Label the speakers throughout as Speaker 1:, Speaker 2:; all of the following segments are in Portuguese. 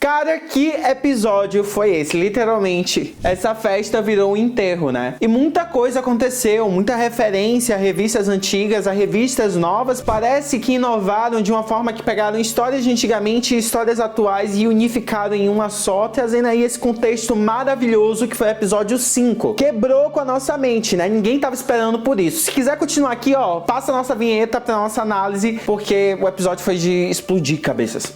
Speaker 1: Cara, que episódio foi esse? Literalmente, essa festa virou um enterro, né? E muita coisa aconteceu, muita referência a revistas antigas, a revistas novas. Parece que inovaram de uma forma que pegaram histórias de antigamente e histórias atuais e unificaram em uma só, trazendo aí esse contexto maravilhoso que foi o episódio 5. Quebrou com a nossa mente, né? Ninguém tava esperando por isso. Se quiser continuar aqui, ó, passa a nossa vinheta pra nossa análise, porque o episódio foi de explodir cabeças.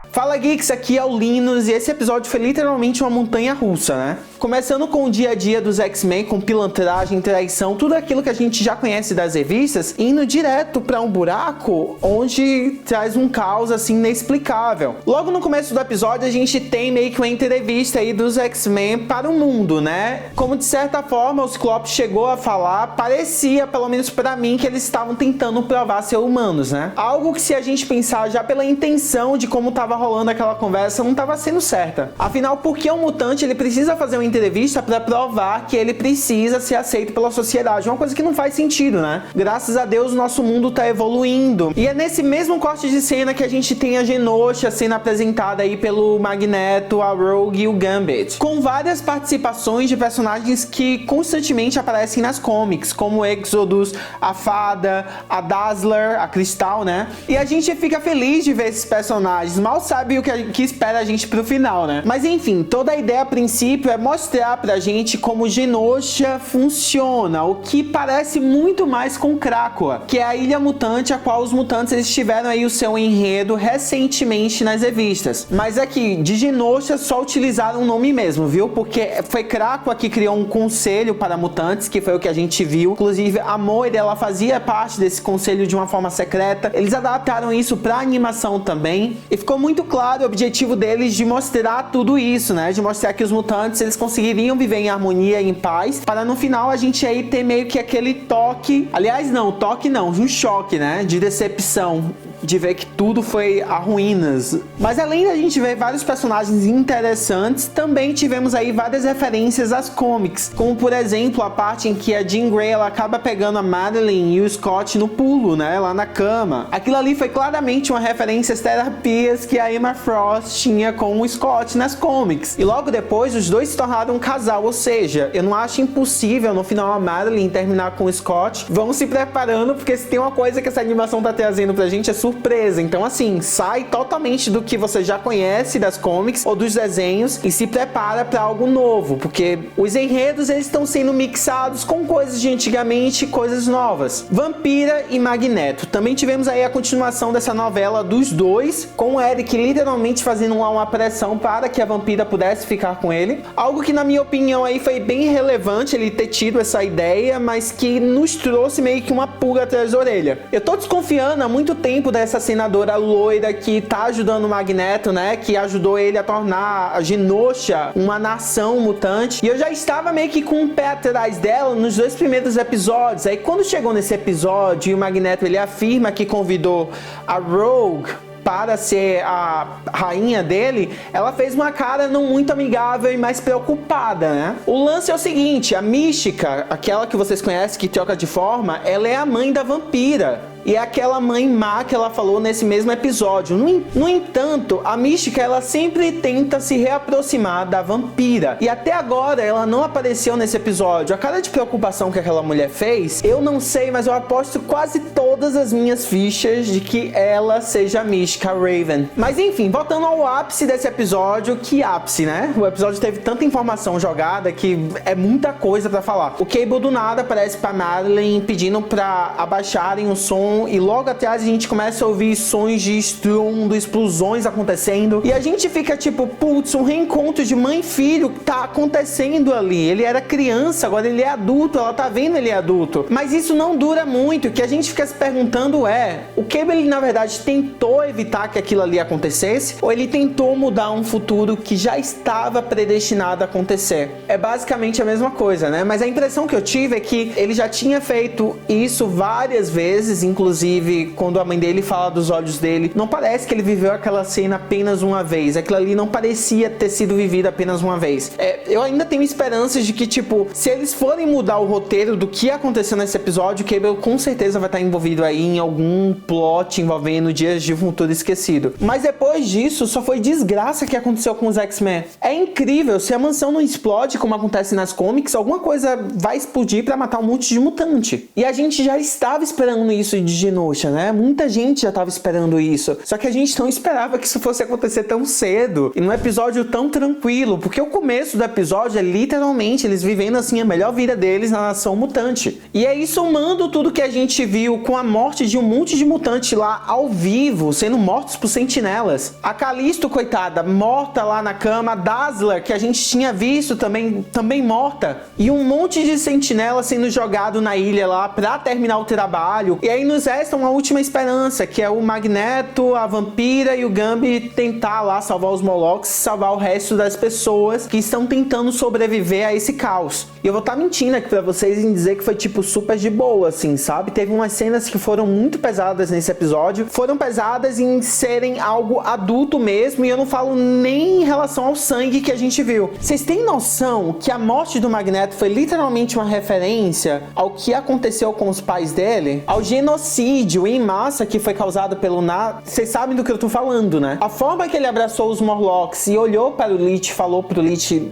Speaker 1: Fala Geeks, aqui é o Linus e esse episódio foi literalmente uma montanha russa, né? Começando com o dia a dia dos X-Men, com pilantragem, traição, tudo aquilo que a gente já conhece das revistas, indo direto pra um buraco onde traz um caos assim inexplicável. Logo no começo do episódio a gente tem meio que uma entrevista aí dos X-Men para o mundo, né? Como de certa forma o Ciclope chegou a falar, parecia, pelo menos pra mim, que eles estavam tentando provar ser humanos, né? Algo que se a gente pensar já pela intenção de como tava rolando aquela conversa, não estava sendo certa. Afinal, por que um mutante ele precisa fazer uma entrevista para provar que ele precisa ser aceito pela sociedade? Uma coisa que não faz sentido, né? Graças a Deus, o nosso mundo tá evoluindo. E é nesse mesmo corte de cena que a gente tem a Genosha sendo apresentada aí pelo Magneto, a Rogue e o Gambit, com várias participações de personagens que constantemente aparecem nas comics, como o Exodus, a Fada, a Dazzler, a Cristal, né? E a gente fica feliz de ver esses personagens. Mal sabe o que espera a gente pro final, né? Mas enfim, toda a ideia a princípio é mostrar pra gente como Genosha funciona, o que parece muito mais com Krakoa, que é a ilha mutante a qual os mutantes eles tiveram aí o seu enredo recentemente nas revistas. Mas aqui, de Genosha só utilizaram o nome mesmo, viu? Porque foi Krakoa que criou um conselho para mutantes, que foi o que a gente viu. Inclusive, a Moira, ela fazia parte desse conselho de uma forma secreta. Eles adaptaram isso pra animação também. E ficou muito claro o objetivo deles de mostrar tudo isso, né? De mostrar que os mutantes, eles conseguiriam viver em harmonia e em paz, para no final a gente aí ter meio que aquele toque, aliás não, toque não, um choque, né? De decepção, de ver que tudo foi a ruínas. Mas além da gente ver vários personagens interessantes, também tivemos aí várias referências às comics, como por exemplo a parte em que a Jean Grey ela acaba pegando a Madeline e o Scott no pulo, né, lá na cama. Aquilo ali foi claramente uma referência às terapias que a Emma Frost tinha com o Scott nas comics. E logo depois os dois se tornaram um casal, ou seja, eu não acho impossível no final a Madeline terminar com o Scott. Vamos se preparando, porque se tem uma coisa que essa animação tá trazendo pra gente é surpresa. Então assim, sai totalmente do que você já conhece das comics ou dos desenhos e se prepara para algo novo, porque os enredos eles estão sendo mixados com coisas de antigamente e coisas novas. Vampira e Magneto. Também tivemos aí a continuação dessa novela dos dois, com o Eric literalmente fazendo uma pressão para que a Vampira pudesse ficar com ele. Algo que na minha opinião aí foi bem relevante ele ter tido essa ideia, mas que nos trouxe meio que uma pulga atrás da orelha. Eu tô desconfiando há muito tempo dessa senadora loira que tá ajudando o Magneto, né? Que ajudou ele a tornar a Genosha uma nação mutante. E eu já estava meio que com um pé atrás dela nos dois primeiros episódios. Aí quando chegou nesse episódio e o Magneto ele afirma que convidou a Rogue para ser a rainha dele, ela fez uma cara não muito amigável e mais preocupada, né? O lance é o seguinte, a Mística, aquela que vocês conhecem que troca de forma, ela é a mãe da Vampira. E é aquela mãe má que ela falou nesse mesmo episódio. No entanto, a Mística, ela sempre tenta se reaproximar da Vampira. E até agora, ela não apareceu nesse episódio. A cara de preocupação que aquela mulher fez, eu não sei, mas eu aposto quase todas as minhas fichas de que ela seja a Mística, a Raven. Mas enfim, voltando ao ápice desse episódio, que ápice, né? O episódio teve tanta informação jogada que é muita coisa pra falar. O Cable do nada aparece pra Madeline pedindo pra abaixarem o som e logo atrás a gente começa a ouvir sons de estrondo, explosões acontecendo e a gente fica tipo, putz, um reencontro de mãe e filho tá acontecendo ali. Ele era criança, agora ele é adulto, ela tá vendo ele é adulto. Mas isso não dura muito, o que a gente fica se perguntando é, o Cable ele na verdade tentou evitar que aquilo ali acontecesse ou ele tentou mudar um futuro que já estava predestinado a acontecer? É basicamente a mesma coisa, né? Mas a impressão que eu tive é que ele já tinha feito isso várias vezes, inclusive inclusive, quando a mãe dele fala dos olhos dele, não parece que ele viveu aquela cena apenas uma vez. Aquilo ali não parecia ter sido vivido apenas uma vez. Eu ainda tenho esperanças de que, tipo, se eles forem mudar o roteiro do que aconteceu nesse episódio, o Cable com certeza vai estar envolvido aí em algum plot envolvendo Dias de um Futuro Esquecido. Mas depois disso, só foi desgraça que aconteceu com os X-Men. É incrível, se a mansão não explode, como acontece nas comics, alguma coisa vai explodir pra matar um monte de mutante. E a gente já estava esperando isso de Genosha, né? Muita gente já estava esperando isso. Só que a gente não esperava que isso fosse acontecer tão cedo e num episódio tão tranquilo, porque o começo do episódio é literalmente eles vivendo assim a melhor vida deles na nação mutante. E aí, somando tudo que a gente viu com a morte de um monte de mutante lá ao vivo, sendo mortos por sentinelas, a Callisto, coitada, morta lá na cama, a Dazzler, que a gente tinha visto também morta, e um monte de sentinela sendo jogado na ilha lá pra terminar o trabalho. E aí nos resta uma última esperança, que é o Magneto, a Vampira e o Gambit tentar lá salvar os Morlocks, salvar o resto das pessoas que estão tentando sobreviver a esse caos. E eu vou estar mentindo aqui pra vocês em dizer que foi tipo super de boa, assim, sabe? Teve umas cenas que foram muito pesadas nesse episódio, foram pesadas em serem algo adulto mesmo, e eu não falo nem em relação ao sangue que a gente viu. Vocês têm noção que a morte do Magneto foi literalmente uma referência ao que aconteceu com os pais dele? Ao genocídio em massa que foi causado pelo Vocês sabem do que eu tô falando, né? A forma que ele abraçou os Morlocks e olhou para o Lich, falou pro Lich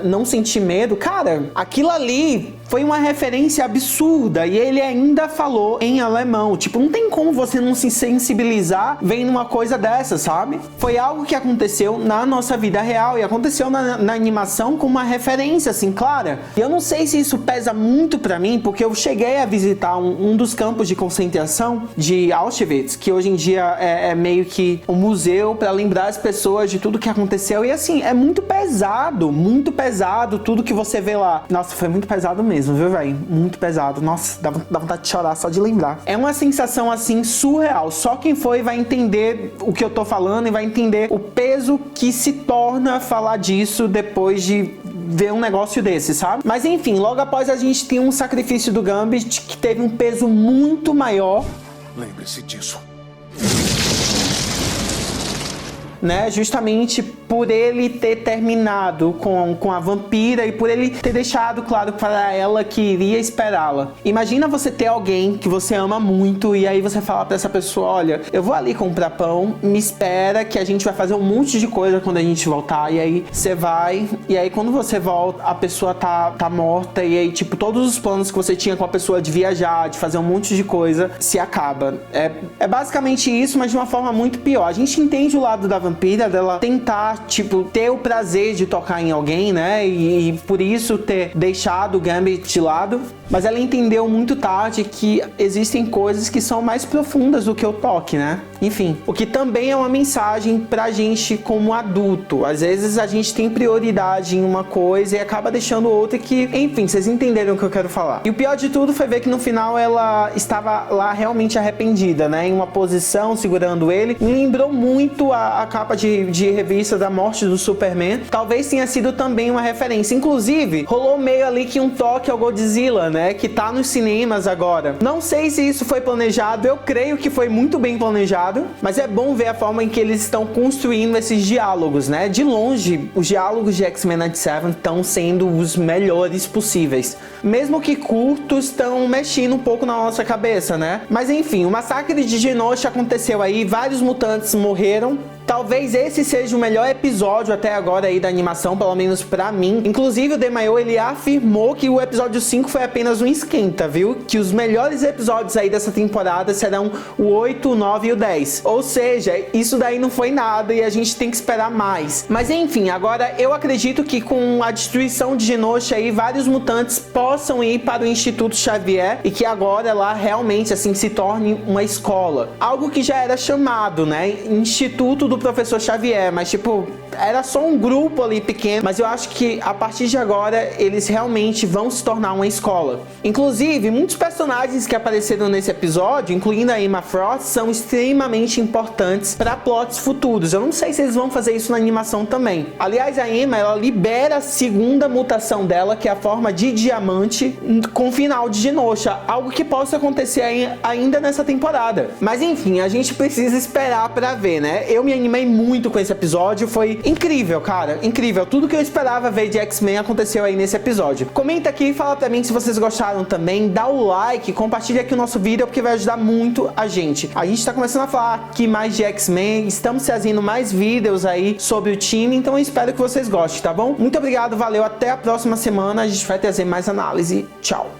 Speaker 1: não sentir medo, cara, aquilo ali foi uma referência absurda, e ele ainda falou em alemão. Tipo, não tem como você não se sensibilizar vendo uma coisa dessa, sabe? Foi algo que aconteceu na nossa vida real e aconteceu na animação com uma referência, assim, clara. E eu não sei se isso pesa muito pra mim, porque eu cheguei a visitar um dos campos de concentração de Auschwitz, que hoje em dia é meio que um museu pra lembrar as pessoas de tudo que aconteceu. E assim, é muito pesado tudo que você vê lá. Nossa, foi muito pesado mesmo, viu, velho? Muito pesado. Nossa, dá vontade de chorar só de lembrar. É uma sensação, assim, surreal. Só quem foi vai entender o que eu tô falando e vai entender o peso que se torna falar disso depois de ver um negócio desse, sabe? Mas enfim, logo após a gente tem um sacrifício do Gambit que teve um peso muito maior.
Speaker 2: Lembre-se disso.
Speaker 1: Né, justamente por ele ter terminado com a Vampira e por ele ter deixado claro para ela que iria esperá-la. Imagina você ter alguém que você ama muito e aí você fala para essa pessoa: olha, eu vou ali comprar pão, me espera que a gente vai fazer um monte de coisa quando a gente voltar. E aí você vai, e aí quando você volta a pessoa tá morta, e aí tipo todos os planos que você tinha com a pessoa de viajar, de fazer um monte de coisa, se acaba. É basicamente isso, mas de uma forma muito pior. A gente entende o lado da Vampira, dela tentar, tipo, ter o prazer de tocar em alguém, né? E por isso ter deixado o Gambit de lado. Mas ela entendeu muito tarde que existem coisas que são mais profundas do que o toque, né? Enfim, o que também é uma mensagem pra gente como adulto. Às vezes a gente tem prioridade em uma coisa e acaba deixando outra que... Enfim, vocês entenderam o que eu quero falar. E o pior de tudo foi ver que no final ela estava lá realmente arrependida, né? Em uma posição, segurando ele. Me lembrou muito a capa de revista da morte do Superman. Talvez tenha sido também uma referência. Inclusive, rolou meio ali que um toque ao Godzilla, né? Que tá nos cinemas agora. Não sei se isso foi planejado. Eu creio que foi muito bem planejado. Mas é bom ver a forma em que eles estão construindo esses diálogos, né? De longe, os diálogos de X-Men 97 estão sendo os melhores possíveis. Mesmo que curtos, estão mexendo um pouco na nossa cabeça, né? Mas enfim, o massacre de Genosha aconteceu aí, vários mutantes morreram. Talvez esse seja o melhor episódio até agora aí da animação, pelo menos pra mim. Inclusive o Demaio, ele afirmou que o episódio 5 foi apenas um esquenta, viu? Que os melhores episódios aí dessa temporada serão o 8, o 9 e o 10. Ou seja, isso daí não foi nada e a gente tem que esperar mais. Mas enfim, agora eu acredito que com a destruição de Genosha aí, vários mutantes possam ir para o Instituto Xavier e que agora lá realmente assim se torne uma escola. Algo que já era chamado, né? Instituto do do Professor Xavier, mas tipo, era só um grupo ali pequeno, mas eu acho que a partir de agora eles realmente vão se tornar uma escola. Inclusive, muitos personagens que apareceram nesse episódio, incluindo a Emma Frost, são extremamente importantes para plots futuros. Eu não sei se eles vão fazer isso na animação também. Aliás, a Emma, ela libera a segunda mutação dela, que é a forma de diamante, com o final de Genosha, algo que possa acontecer ainda nessa temporada. Mas enfim, a gente precisa esperar pra ver, né? Eu me animei muito com esse episódio, foi incrível, cara, incrível. Tudo que eu esperava ver de X-Men aconteceu aí nesse episódio. Comenta aqui e fala pra mim se vocês gostaram também, dá o like, compartilha aqui o nosso vídeo, porque vai ajudar muito a gente. A gente tá começando a falar aqui mais de X-Men, estamos trazendo mais vídeos aí sobre o time, então eu espero que vocês gostem, tá bom? Muito obrigado, valeu, até a próxima semana, a gente vai trazer mais análise. Tchau!